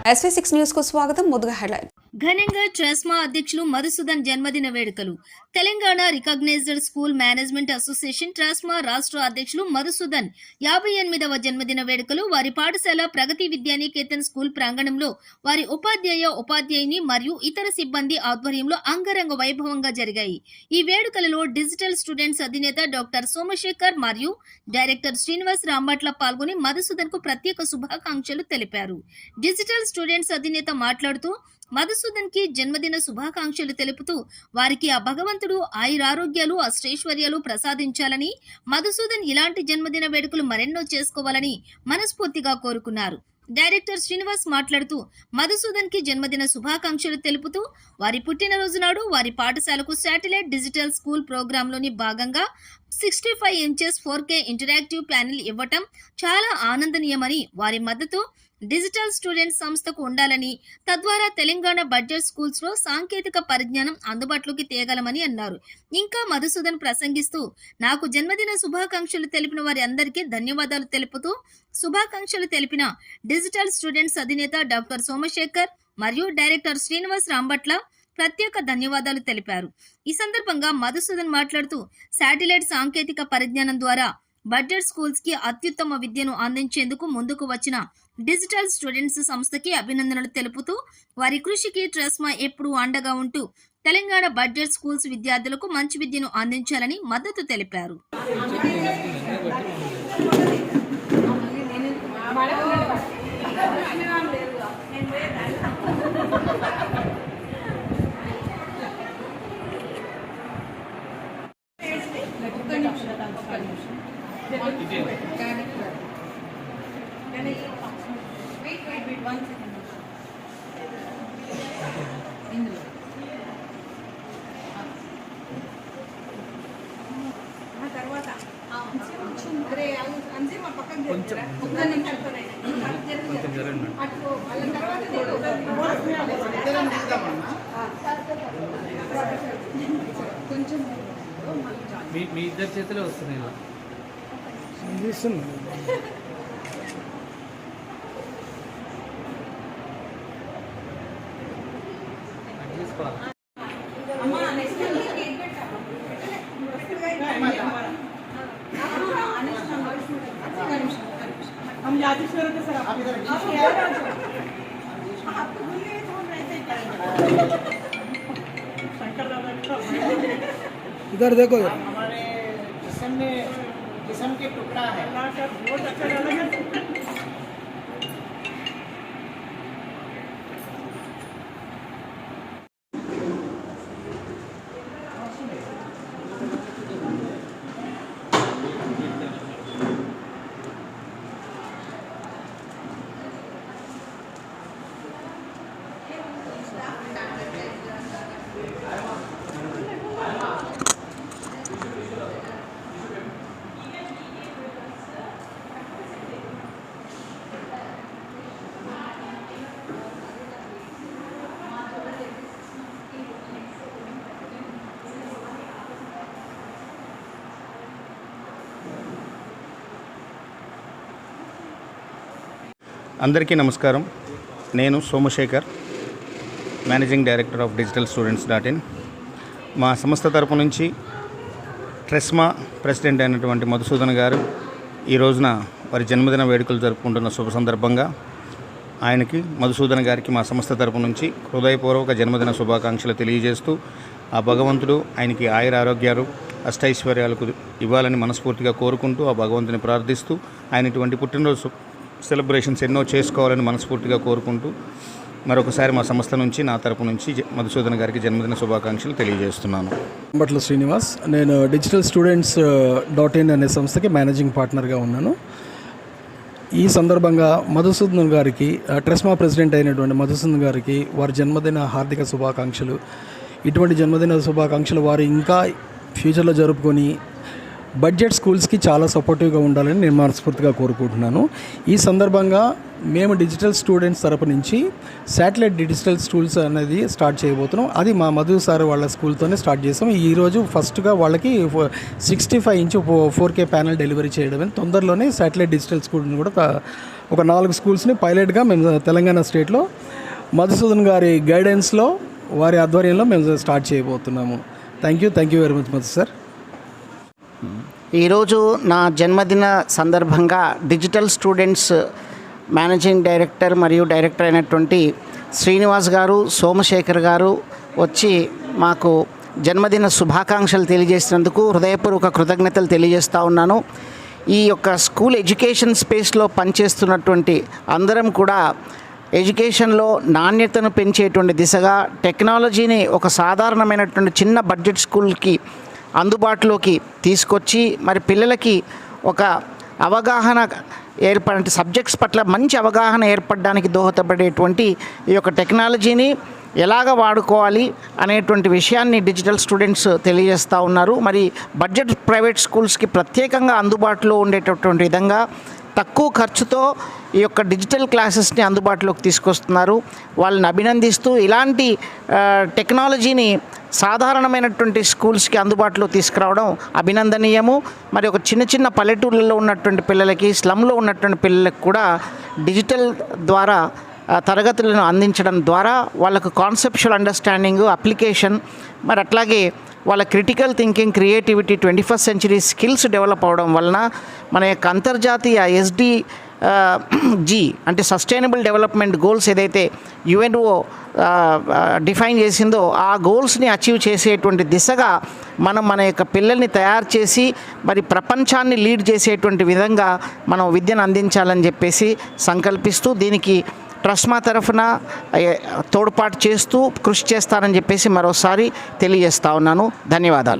SV6 news కు స్వాగతం. ముందుగా హెడ్లైన్. ఘనంగా ట్రెస్మా అధ్యక్షులు మధుసూదన్ జన్మదిన వేడుకలు. Telangana recognised school management association ట్రెస్మా రాష్ట్ర అధ్యక్షులు మధుసూదన్ 58వ జన్మదిన వేడుకలు వారి పాఠశాల ప్రగతి విద్యానికేతన్ స్కూల్ ప్రాంగణంలో వారి ఉపాధ్యాయుని మరియు ఇతర సిబ్బంది ఆధ్వర్యంలో అంగరంగ వైభవంగా జరిగాయి. ఈ వేడుకలలో డిజిటల్ స్టూడెంట్స్ అధినేత డాక్టర్ సోమశేఖర్ మరియు డైరెక్టర్ శ్రీనివాస్ రాంబట్ల పాల్గొని మధుసూదన్ కు ప్రత్యేక శుభాకాంక్షలు తెలిపారు. డిజిటల్ స్టూడెంట్స్ అధినేత మాట్లాడుతూ మధుసూదన్ కి జన్మదిన శుభాకాంక్షలు తెలుపుతూ వారికి ఆ భగవంతుడు ఆయురారోగ్యాలు అష్టైశ్వర్యాలు ప్రసాదించాలని, మధుసూదన్ ఇలాంటి జన్మదిన వేడుకలు మరెన్నో చేసుకోవాలని మనస్ఫూర్తిగా కోరుకున్నారు. డైరెక్టర్ శ్రీనివాస్ మాట్లాడుతూ మధుసూదన్ కి జన్మదిన శుభాకాంక్షలు తెలుపుతూ వారి పుట్టినరోజు నాడు వారి పాఠశాలకు శాటిలైట్ డిజిటల్ స్కూల్ ప్రోగ్రాంలోని భాగంగా 65 ఇంచెస్ 4K ఇంటరాక్టివ్ ప్యానెల్ ఇవ్వటం చాలా ఆనందనీయమని, వారి మద్దతు డిజిటల్ స్టూడెంట్స్ సంస్థకు ఉండాలని, తద్వారా తెలంగాణ బడ్జెట్ స్కూల్స్ లో సాంకేతిక పరిజ్ఞానం అందుబాటులోకి తేగలమని అన్నారు. ఇంకా మధుసూదన్ ప్రసంగిస్తూ నాకు జన్మదిన శుభాకాంక్షలు తెలిపిన వారి అందరికీ ధన్యవాదాలు తెలుపుతూ శుభాకాంక్షలు తెలిపిన డిజిటల్ స్టూడెంట్స్ అధినేత డాక్టర్ సోమశేఖర్ మరియు డైరెక్టర్ శ్రీనివాస్ రాంబట్ల ప్రత్యేక ధన్యవాదాలు తెలిపారు. ఈ సందర్భంగా మధుసూదన్ మాట్లాడుతూ శాటిలైట్ సాంకేతిక పరిజ్ఞానం ద్వారా బడ్జెట్ స్కూల్స్ కి అత్యుత్తమ విద్యను అందించేందుకు ముందుకు వచ్చిన డిజిటల్ స్టూడెంట్స్ సంస్థకి అభినందనలు తెలుపుతూ వారి కృషికి ట్రెస్మా ఎప్పుడూ అండగా ఉంటూ తెలంగాణ బడ్జెట్ స్కూల్స్ విద్యార్థులకు మంచి విద్యను అందించాలని మద్దతు తెలిపారు. మీ ఇద్దరు చేతిలో వస్తున్నాయి ఇలా हम यादीश्वर के सर आप इधर आपको भूल गए तो हम ऐसे शंकर दादा इधर देखो हमारे जिस्म के टुकड़ा है बहुत अच्छा लगा। అందరికీ నమస్కారం. నేను Somashekar, managing director of digital students. మా సంస్థ తరపు నుంచి ట్రెస్మా ప్రెసిడెంట్ అయినటువంటి మధుసూదన్ గారు ఈ రోజున వారి జన్మదిన వేడుకలు జరుపుకుంటున్న శుభ సందర్భంగా ఆయనకి మధుసూదన్ గారికి మా సంస్థ తరపు నుంచి హృదయపూర్వక జన్మదిన శుభాకాంక్షలు తెలియజేస్తూ ఆ భగవంతుడు ఆయనకి ఆయురారోగ్యాలు అష్టైశ్వర్యాలకు ఇవ్వాలని మనస్ఫూర్తిగా కోరుకుంటూ ఆ భగవంతుని ప్రార్థిస్తూ ఆయన ఇటువంటి పుట్టినరోజు సెలబ్రేషన్స్ ఎన్నో చేసుకోవాలని మనస్ఫూర్తిగా కోరుకుంటూ మరొకసారి మా సంస్థ నుంచి నా తరపు నుంచి మధుసూదన్ గారికి జన్మదిన శుభాకాంక్షలు తెలియజేస్తున్నాను. బట్ల శ్రీనివాస్, నేను డిజిటల్ స్టూడెంట్స్.in అనే సంస్థకి మేనేజింగ్ పార్ట్నర్గా ఉన్నాను. ఈ సందర్భంగా మధుసూదన్ గారికి, ట్రెస్మా ప్రెసిడెంట్ అయినటువంటి మధుసూదన్ గారికి వారి జన్మదిన హార్దిక శుభాకాంక్షలు. ఇటువంటి జన్మదిన శుభాకాంక్షలు వారు ఇంకా ఫ్యూచర్లో జరుపుకొని బడ్జెట్ స్కూల్స్కి చాలా సపోర్టివ్గా ఉండాలని నేను మనస్ఫూర్తిగా కోరుకుంటున్నాను. ఈ సందర్భంగా మేము డిజిటల్ స్టూడెంట్స్ తరపు నుంచి శాటిలైట్ డిజిటల్ స్కూల్స్ అనేది స్టార్ట్ చేయబోతున్నాం. అది మా మధు సార్ వాళ్ళ స్కూల్తోనే స్టార్ట్ చేసాం. ఈరోజు ఫస్ట్గా వాళ్ళకి 65 ఇంచ్ 4K ప్యానల్ డెలివరీ చేయడమే. తొందరలోనే శాటిలైట్ డిజిటల్ స్కూల్ని కూడా ఒక 4 స్కూల్స్ని పైలట్గా మేము తెలంగాణ స్టేట్లో మధుసూదన్ గారి గైడెన్స్లో వారి ఆధ్వర్యంలో మేము స్టార్ట్ చేయబోతున్నాము. Thank you very much Madhu sir. ఈరోజు నా జన్మదిన సందర్భంగా డిజిటల్ స్టూడెంట్స్ మేనేజింగ్ డైరెక్టర్ మరియు డైరెక్టర్ అయినటువంటి శ్రీనివాస్ గారు, సోమశేఖర్ గారు వచ్చి మాకు జన్మదిన శుభాకాంక్షలు తెలియజేసినందుకు హృదయపూర్వక కృతజ్ఞతలు తెలియజేస్తూ ఉన్నాను. ఈ యొక్క స్కూల్ ఎడ్యుకేషన్ స్పేస్లో పనిచేస్తున్నటువంటి అందరం కూడా ఎడ్యుకేషన్లో నాణ్యతను పెంచేటువంటి దిశగా టెక్నాలజీని ఒక సాధారణమైనటువంటి చిన్న బడ్జెట్ స్కూల్కి అందుబాటులోకి తీసుకొచ్చి మరి పిల్లలకి ఒక అవగాహన ఏర్పడే సబ్జెక్ట్స్ పట్ల మంచి అవగాహన ఏర్పడడానికి దోహదపడేటువంటి ఈ యొక్క టెక్నాలజీని ఎలాగ వాడుకోవాలి అనేటువంటి విషయాన్ని డిజిటల్ స్టూడెంట్స్ తెలియజేస్తూ ఉన్నారు. మరి బడ్జెట్ ప్రైవేట్ స్కూల్స్కి ప్రత్యేకంగా అందుబాటులో ఉండేటటువంటి విధంగా తక్కువ ఖర్చుతో ఈ యొక్క డిజిటల్ క్లాసెస్ని అందుబాటులోకి తీసుకొస్తున్నారు. వాళ్ళని అభినందిస్తూ ఇలాంటి టెక్నాలజీని సాధారణమైనటువంటి స్కూల్స్కి అందుబాటులో తీసుకురావడం అభినందనీయము. మరి ఒక చిన్న పల్లెటూళ్ళలో ఉన్నటువంటి పిల్లలకి, స్లమ్లో ఉన్నటువంటి పిల్లలకు కూడా డిజిటల్ ద్వారా తరగతులను అందించడం ద్వారా వాళ్ళకు కాన్సెప్చువల్ అండర్స్టాండింగ్, అప్లికేషన్, మరి అట్లాగే వాళ్ళ critical thinking, creativity, 21st century skills develop అవడం వలన మన యొక్క అంతర్జాతీయ SDG అంటే సస్టైనబుల్ డెవలప్మెంట్ గోల్స్ ఏదైతే UNO డిఫైన్ చేసిందో ఆ గోల్స్ని అచీవ్ చేసేటువంటి దిశగా మనం మన యొక్క పిల్లల్ని తయారు చేసి మరి ప్రపంచాన్ని లీడ్ చేసేటువంటి విధంగా మనం విద్యను అందించాలని చెప్పేసి సంకల్పిస్తూ దీనికి ట్రస్మా తరఫున తోడ్పాటు చేస్తూ కృషి చేస్తానని చెప్పేసి మరోసారి తెలియజేస్తా ఉన్నాను. ధన్యవాదాలు.